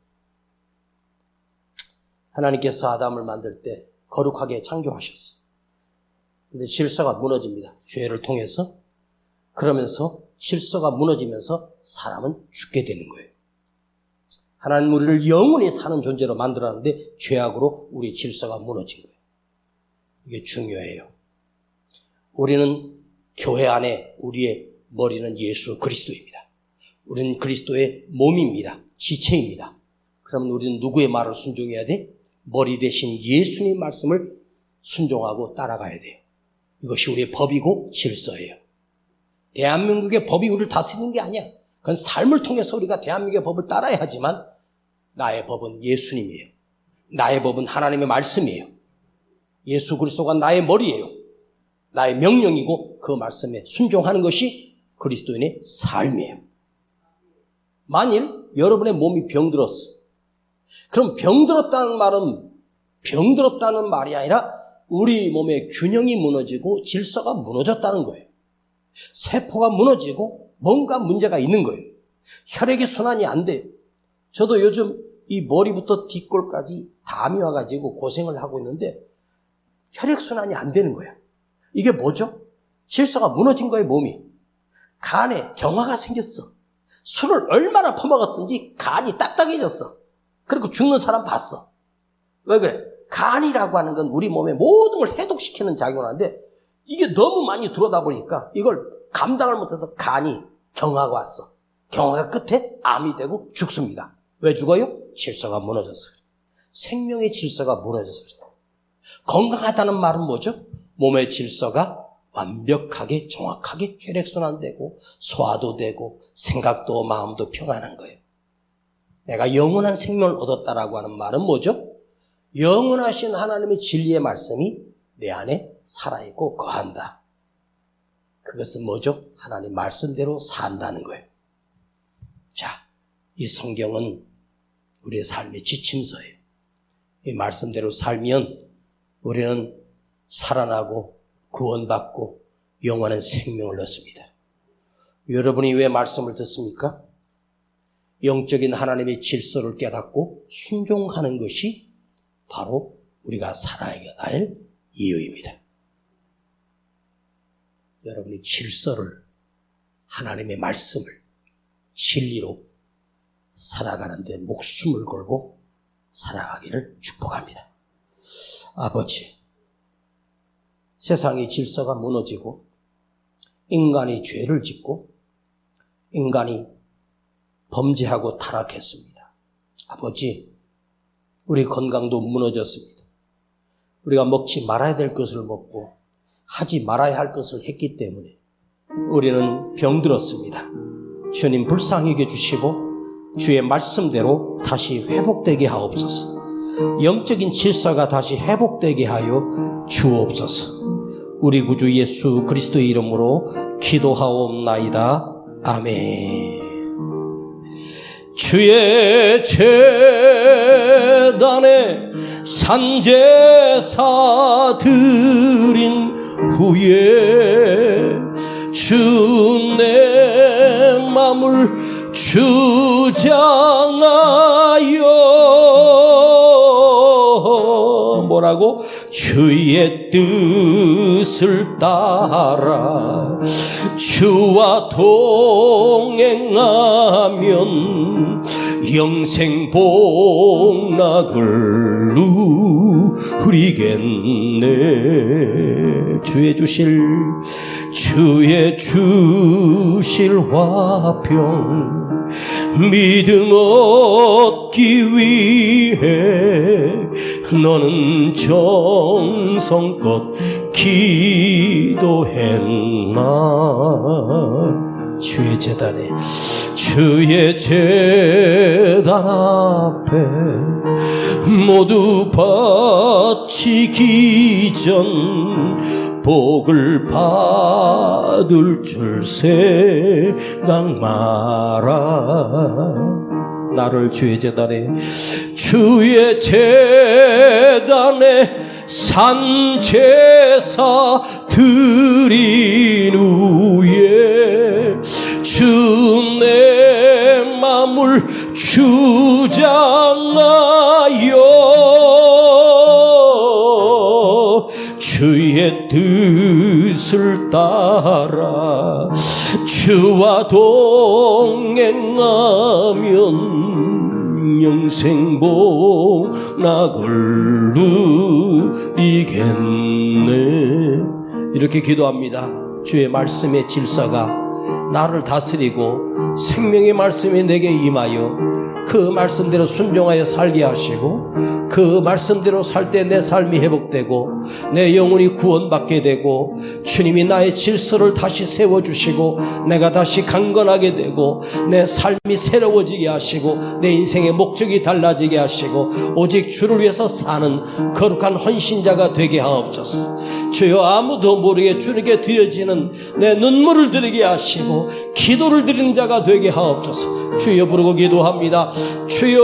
하나님께서 아담을 만들 때 거룩하게 창조하셨어요. 근데 질서가 무너집니다. 죄를 통해서. 그러면서 질서가 무너지면서 사람은 죽게 되는 거예요. 하나님 우리를 영원히 사는 존재로 만들었는데 죄악으로 우리 질서가 무너진 거예요. 이게 중요해요. 우리는 교회 안에 우리의 머리는 예수 그리스도입니다. 우리는 그리스도의 몸입니다. 지체입니다. 그러면 우리는 누구의 말을 순종해야 돼? 머리 대신 예수님의 말씀을 순종하고 따라가야 돼요. 이것이 우리의 법이고 질서예요. 대한민국의 법이 우리를 다스리는 게 아니야. 그건 삶을 통해서 우리가 대한민국의 법을 따라야 하지만 나의 법은 예수님이에요. 나의 법은 하나님의 말씀이에요. 예수 그리스도가 나의 머리예요. 나의 명령이고 그 말씀에 순종하는 것이 그리스도인의 삶이에요. 만일 여러분의 몸이 병들었어. 그럼 병들었다는 말은 병들었다는 말이 아니라 우리 몸의 균형이 무너지고 질서가 무너졌다는 거예요. 세포가 무너지고 뭔가 문제가 있는 거예요. 혈액의 순환이 안 돼요. 저도 요즘 이 머리부터 뒷골까지 담이 와가지고 고생을 하고 있는데 혈액순환이 안 되는 거야. 이게 뭐죠? 질서가 무너진 거예요, 몸이. 간에 경화가 생겼어. 술을 얼마나 퍼먹었든지 간이 딱딱해졌어. 그리고 죽는 사람 봤어. 왜 그래? 간이라고 하는 건 우리 몸의 모든 걸 해독시키는 작용을 하는데 이게 너무 많이 들어오다 보니까 이걸 감당을 못해서 간이 경화가 왔어. 경화가 끝에 암이 되고 죽습니다. 왜 죽어요? 질서가 무너져서 그래요. 생명의 질서가 무너져서 그래요. 건강하다는 말은 뭐죠? 몸의 질서가 완벽하게 정확하게 혈액순환되고 소화도 되고 생각도 마음도 평안한 거예요. 내가 영원한 생명을 얻었다라고 하는 말은 뭐죠? 영원하신 하나님의 진리의 말씀이 내 안에 살아있고 거한다. 그것은 뭐죠? 하나님 말씀대로 산다는 거예요. 자, 이 성경은 우리의 삶의 지침서예요. 이 말씀대로 살면 우리는 살아나고 구원받고 영원한 생명을 얻습니다. 여러분이 왜 말씀을 듣습니까? 영적인 하나님의 질서를 깨닫고 순종하는 것이 바로 우리가 살아야 할 이유입니다. 여러분이 질서를, 하나님의 말씀을 진리로 살아가는데 목숨을 걸고 살아가기를 축복합니다. 아버지, 세상의 질서가 무너지고 인간이 죄를 짓고 인간이 범죄하고 타락했습니다. 아버지, 우리 건강도 무너졌습니다. 우리가 먹지 말아야 될 것을 먹고 하지 말아야 할 것을 했기 때문에 우리는 병들었습니다. 주님 불쌍히 여겨주시고 주의 말씀대로 다시 회복되게 하옵소서. 영적인 질서가 다시 회복되게 하여 주옵소서. 우리 구주 예수 그리스도의 이름으로 기도하옵나이다. 아멘. 주의 제단에 산제사 드린 후에 주 내 맘을 주장하여 뭐라고? 주의 뜻을 따라 주와 동행하면 영생 복락을 누리겠네. 주의 주실 화평 믿음 얻기 위해 너는 정성껏 기도했나. 주의 제단 앞에 모두 바치기 전 복을 받을 줄 생각 마라. 나를 주의 제단에 산제사 드린 후에 주 내 맘을 주장하여 주의 뜻을 따라 주와 동행하면 영생 복락을 누리겠네. 이렇게 기도합니다. 주의 말씀의 질서가 나를 다스리고 생명의 말씀이 내게 임하여 그 말씀대로 순종하여 살게 하시고 그 말씀대로 살 때 내 삶이 회복되고 내 영혼이 구원받게 되고 주님이 나의 질서를 다시 세워주시고 내가 다시 강건하게 되고 내 삶이 새로워지게 하시고 내 인생의 목적이 달라지게 하시고 오직 주를 위해서 사는 거룩한 헌신자가 되게 하옵소서. 주여, 아무도 모르게 주님께 드려지는 내 눈물을 드리게 하시고 기도를 드리는 자가 되게 하옵소서. 주여 부르고 기도합니다. 주여.